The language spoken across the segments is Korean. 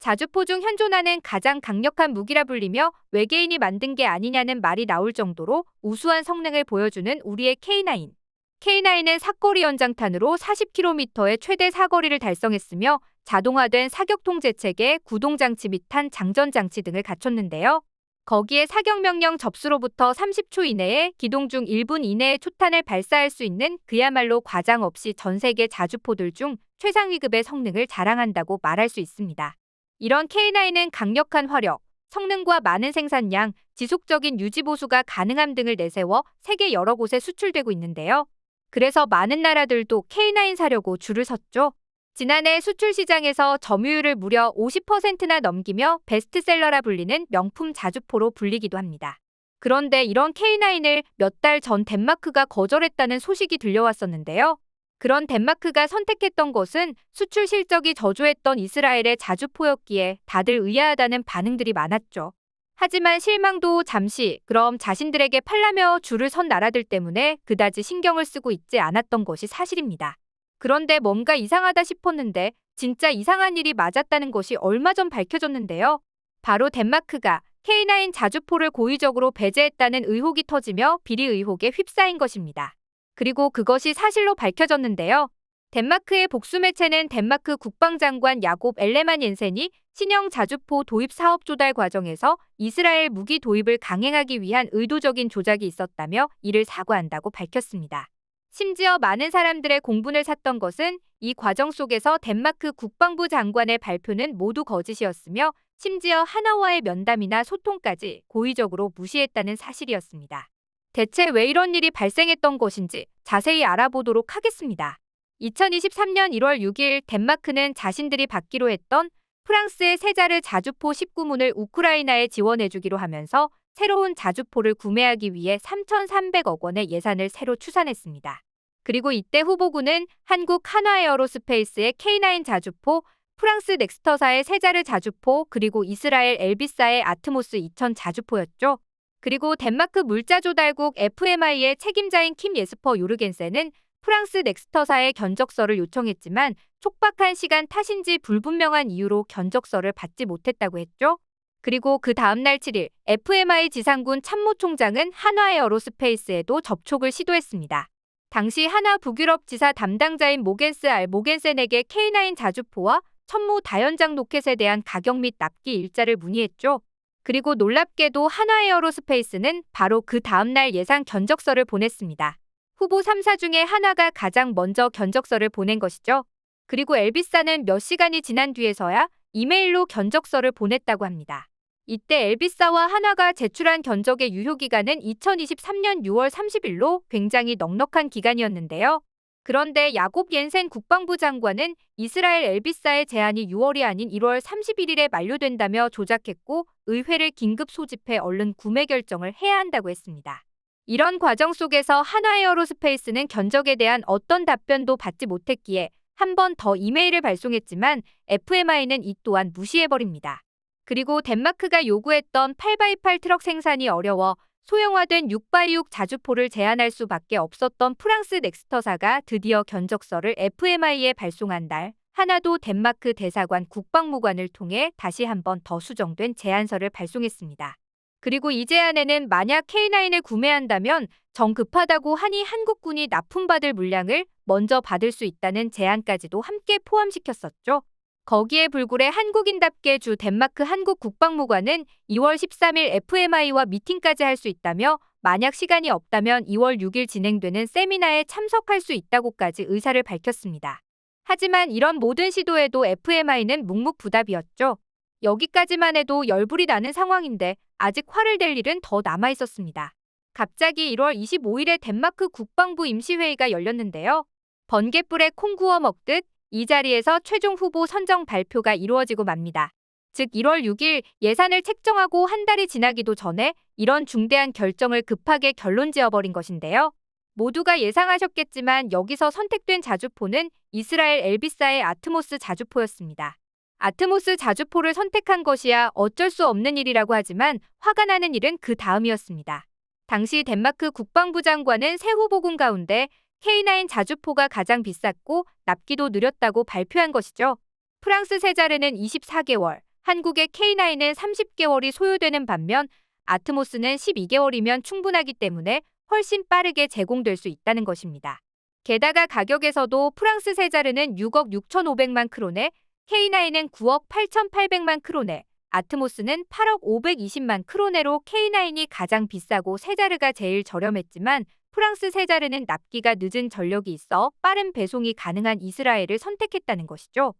자주포 중 현존하는 가장 강력한 무기라 불리며 외계인이 만든 게 아니냐는 말이 나올 정도로 우수한 성능을 보여주는 우리의 K9. K9은 사거리 연장탄으로 40km의 최대 사거리를 달성했으며 자동화된 사격 통제 체계, 구동 장치 및 탄 장전 장치 등을 갖췄는데요. 거기에 사격 명령 접수로부터 30초 이내에 기동 중 1분 이내에 초탄을 발사할 수 있는 그야말로 과장 없이 전 세계 자주포들 중 최상위급의 성능을 자랑한다고 말할 수 있습니다. 이런 K9은 강력한 화력, 성능과 많은 생산량, 지속적인 유지 보수가 가능함 등을 내세워 세계 여러 곳에 수출되고 있는데요. 그래서 많은 나라들도 K9 사려고 줄을 섰죠. 지난해 수출 시장에서 점유율을 무려 50%나 넘기며 베스트셀러라 불리는 명품 자주포로 불리기도 합니다. 그런데 이런 K9을 몇 달 전 덴마크가 거절했다는 소식이 들려왔었는데요. 그런 덴마크가 선택했던 것은 수출 실적이 저조했던 이스라엘의 자주포였기에 다들 의아하다는 반응들이 많았죠. 하지만 실망도 잠시, 그럼 자신들에게 팔라며 줄을 선 나라들 때문에 그다지 신경을 쓰고 있지 않았던 것이 사실입니다. 그런데 뭔가 이상하다 싶었는데 진짜 이상한 일이 맞았다는 것이 얼마 전 밝혀졌는데요. 바로 덴마크가 K9 자주포를 고의적으로 배제했다는 의혹이 터지며 비리 의혹에 휩싸인 것입니다. 그리고 그것이 사실로 밝혀졌는데요. 덴마크의 복수 매체는 덴마크 국방장관 야곱 엘레만 옌센이 신형 자주포 도입 사업 조달 과정에서 이스라엘 무기 도입을 강행하기 위한 의도적인 조작이 있었다며 이를 사과한다고 밝혔습니다. 심지어 많은 사람들의 공분을 샀던 것은 이 과정 속에서 덴마크 국방부 장관의 발표는 모두 거짓이었으며 심지어 하나와의 면담이나 소통까지 고의적으로 무시했다는 사실이었습니다. 대체 왜 이런 일이 발생했던 것인지 자세히 알아보도록 하겠습니다. 2023년 1월 6일 덴마크는 자신들이 받기로 했던 프랑스의 세자르 자주포 19문을 우크라이나에 지원해주기로 하면서 새로운 자주포를 구매하기 위해 3,300억 원의 예산을 새로 추산했습니다. 그리고 이때 후보군은 한국 한화에어로스페이스의 K9 자주포, 프랑스 넥스터사의 세자르 자주포, 그리고 이스라엘 엘비사의 아트모스 2000 자주포였죠. 그리고 덴마크 물자조달국 FMI의 책임자인 킴 예스퍼 요르겐센은 프랑스 넥스터사에 견적서를 요청했지만 촉박한 시간 탓인지 불분명한 이유로 견적서를 받지 못했다고 했죠. 그리고 그 다음날 7일 FMI 지상군 참모총장은 한화에어로스페이스에도 접촉을 시도했습니다. 당시 한화 북유럽 지사 담당자인 모겐스 알 모겐센에게 K9 자주포와 천무 다연장 로켓에 대한 가격 및 납기 일자를 문의했죠. 그리고 놀랍게도 한화에어로스페이스는 바로 그 다음날 예상 견적서를 보냈습니다. 후보 3사 중에 하나가 가장 먼저 견적서를 보낸 것이죠. 그리고 엘비사는 몇 시간이 지난 뒤에서야 이메일로 견적서를 보냈다고 합니다. 이때 엘비사와 한화가 제출한 견적의 유효기간은 2023년 6월 30일로 굉장히 넉넉한 기간이었는데요. 그런데 야곱 옌센 국방부 장관은 이스라엘 엘비사의 제한이 6월이 아닌 1월 31일에 만료된다며 조작했고 의회를 긴급 소집해 얼른 구매 결정을 해야 한다고 했습니다. 이런 과정 속에서 한화에어로스페이스는 견적에 대한 어떤 답변도 받지 못했기에 한 번 더 이메일을 발송했지만 FMI는 이 또한 무시해버립니다. 그리고 덴마크가 요구했던 8x8 트럭 생산이 어려워 소형화된 6x6 자주포를 제한할 수밖에 없었던 프랑스 넥스터사가 드디어 견적서를 FMI에 발송한 날 하나도 덴마크 대사관 국방무관을 통해 다시 한 번 더 수정된 제안서를 발송했습니다. 그리고 이 제안에는 만약 K9을 구매한다면 정 급하다고 하니 한국군이 납품받을 물량을 먼저 받을 수 있다는 제안까지도 함께 포함시켰었죠. 거기에 불굴의 한국인답게 주 덴마크 한국 국방무관은 2월 13일 FMI와 미팅까지 할 수 있다며 만약 시간이 없다면 2월 6일 진행되는 세미나에 참석할 수 있다고까지 의사를 밝혔습니다. 하지만 이런 모든 시도에도 FMI는 묵묵부답이었죠. 여기까지만 해도 열불이 나는 상황인데 아직 화를 낼 일은 더 남아 있었습니다. 갑자기 1월 25일에 덴마크 국방부 임시회의가 열렸는데요. 번갯불에 콩 구워 먹듯 이 자리에서 최종 후보 선정 발표가 이루어지고 맙니다. 즉 1월 6일 예산을 책정하고 한 달이 지나기도 전에 이런 중대한 결정을 급하게 결론 지어버린 것인데요. 모두가 예상하셨겠지만 여기서 선택된 자주포는 이스라엘 엘비사의 아트모스 자주포였습니다. 아트모스 자주포를 선택한 것이야 어쩔 수 없는 일이라고 하지만 화가 나는 일은 그 다음이었습니다. 당시 덴마크 국방부 장관은 새 후보군 가운데 K9 자주포가 가장 비쌌고 납기도 느렸다고 발표한 것이죠. 프랑스 세자르는 24개월, 한국의 K9은 30개월이 소요되는 반면 아트모스는 12개월이면 충분하기 때문에 훨씬 빠르게 제공될 수 있다는 것입니다. 게다가 가격에서도 프랑스 세자르는 6억 6,500만 크론에, K9은 9억 8,800만 크론에, 아트모스는 8억 520만 크로네로 K9이 가장 비싸고 세자르가 제일 저렴했지만 프랑스 세자르는 납기가 늦은 전력이 있어 빠른 배송이 가능한 이스라엘을 선택했다는 것이죠.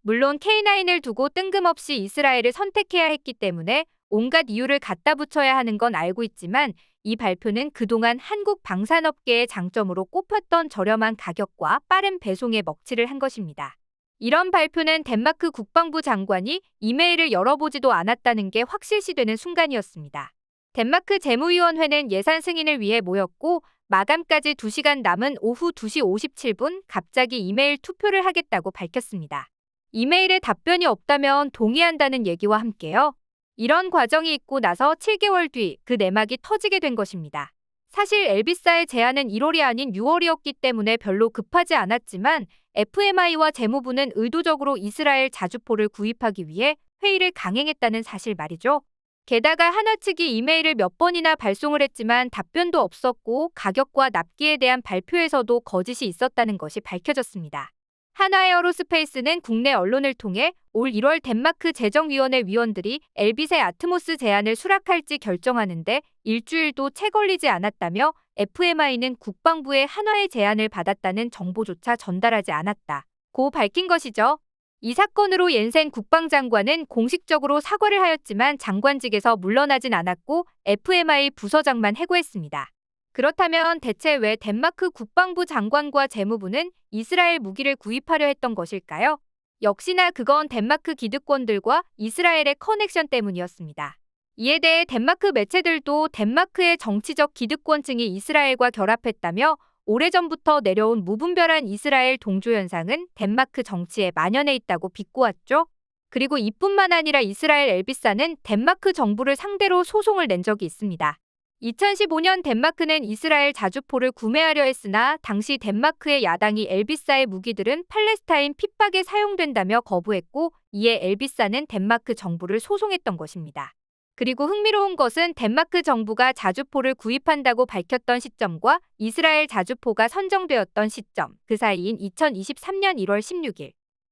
물론 K9을 두고 뜬금없이 이스라엘을 선택해야 했기 때문에 온갖 이유를 갖다 붙여야 하는 건 알고 있지만 이 발표는 그동안 한국 방산업계의 장점으로 꼽혔던 저렴한 가격과 빠른 배송에 먹칠을 한 것입니다. 이런 발표는 덴마크 국방부 장관이 이메일을 열어보지도 않았다는 게 확실시되는 순간이었습니다. 덴마크 재무위원회는 예산 승인을 위해 모였고 마감까지 2시간 남은 오후 2시 57분 갑자기 이메일 투표를 하겠다고 밝혔습니다. 이메일에 답변이 없다면 동의한다는 얘기와 함께요. 이런 과정이 있고 나서 7개월 뒤 그 내막이 터지게 된 것입니다. 사실 엘비사의 제안은 1월이 아닌 6월이었기 때문에 별로 급하지 않았지만 FMI와 재무부는 의도적으로 이스라엘 자주포를 구입하기 위해 회의를 강행했다는 사실 말이죠. 게다가 하나 측이 이메일을 몇 번이나 발송을 했지만 답변도 없었고 가격과 납기에 대한 발표에서도 거짓이 있었다는 것이 밝혀졌습니다. 한화에어로스페이스는 국내 언론을 통해 올 1월 덴마크 재정위원회 위원들이 엘빗의 아트모스 제안을 수락할지 결정하는데 일주일도 채 걸리지 않았다며 FMI는 국방부의 한화의 제안을 받았다는 정보조차 전달하지 않았다고 밝힌 것이죠. 이 사건으로 옌센 국방장관은 공식적으로 사과를 하였지만 장관직에서 물러나진 않았고 FMI 부서장만 해고했습니다. 그렇다면 대체 왜 덴마크 국방부 장관과 재무부는 이스라엘 무기를 구입하려 했던 것일까요? 역시나 그건 덴마크 기득권들과 이스라엘의 커넥션 때문이었습니다. 이에 대해 덴마크 매체들도 덴마크의 정치적 기득권층이 이스라엘과 결합했다며 오래전부터 내려온 무분별한 이스라엘 동조 현상은 덴마크 정치에 만연해 있다고 비꼬았죠. 그리고 이뿐만 아니라 이스라엘 엘비사는 덴마크 정부를 상대로 소송을 낸 적이 있습니다. 2015년 덴마크는 이스라엘 자주포를 구매하려 했으나 당시 덴마크의 야당이 엘비사의 무기들은 팔레스타인 핍박에 사용된다며 거부했고 이에 엘비사는 덴마크 정부를 소송했던 것입니다. 그리고 흥미로운 것은 덴마크 정부가 자주포를 구입한다고 밝혔던 시점과 이스라엘 자주포가 선정되었던 시점, 그 사이인 2023년 1월 16일.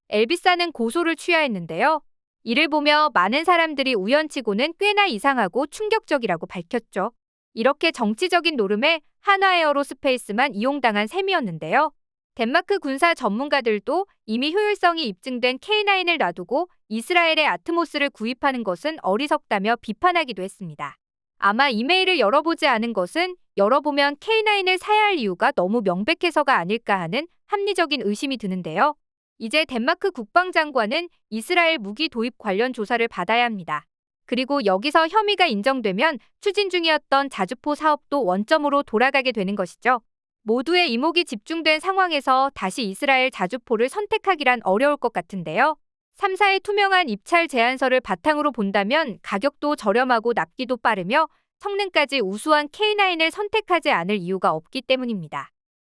엘비사는 고소를 취하했는데요. 이를 보며 많은 사람들이 우연치고는 꽤나 이상하고 충격적이라고 밝혔죠. 이렇게 정치적인 노름에 한화에어로스페이스만 이용당한 셈이었는데요. 덴마크 군사 전문가들도 이미 효율성이 입증된 K9을 놔두고 이스라엘의 아트모스를 구입하는 것은 어리석다며 비판하기도 했습니다. 아마 이메일을 열어보지 않은 것은 열어보면 K9을 사야 할 이유가 너무 명백해서가 아닐까 하는 합리적인 의심이 드는데요. 이제 덴마크 국방장관은 이스라엘 무기 도입 관련 조사를 받아야 합니다. 그리고 여기서 혐의가 인정되면 추진 중이었던 자주포 사업도 원점으로 돌아가게 되는 것이죠. 모두의 이목이 집중된 상황에서 다시 이스라엘 자주포를 선택하기란 어려울 것 같은데요. 3사의 투명한 입찰 제안서를 바탕으로 본다면 가격도 저렴하고 납기도 빠르며 성능까지 우수한 K9을 선택하지 않을 이유가 없기 때문입니다.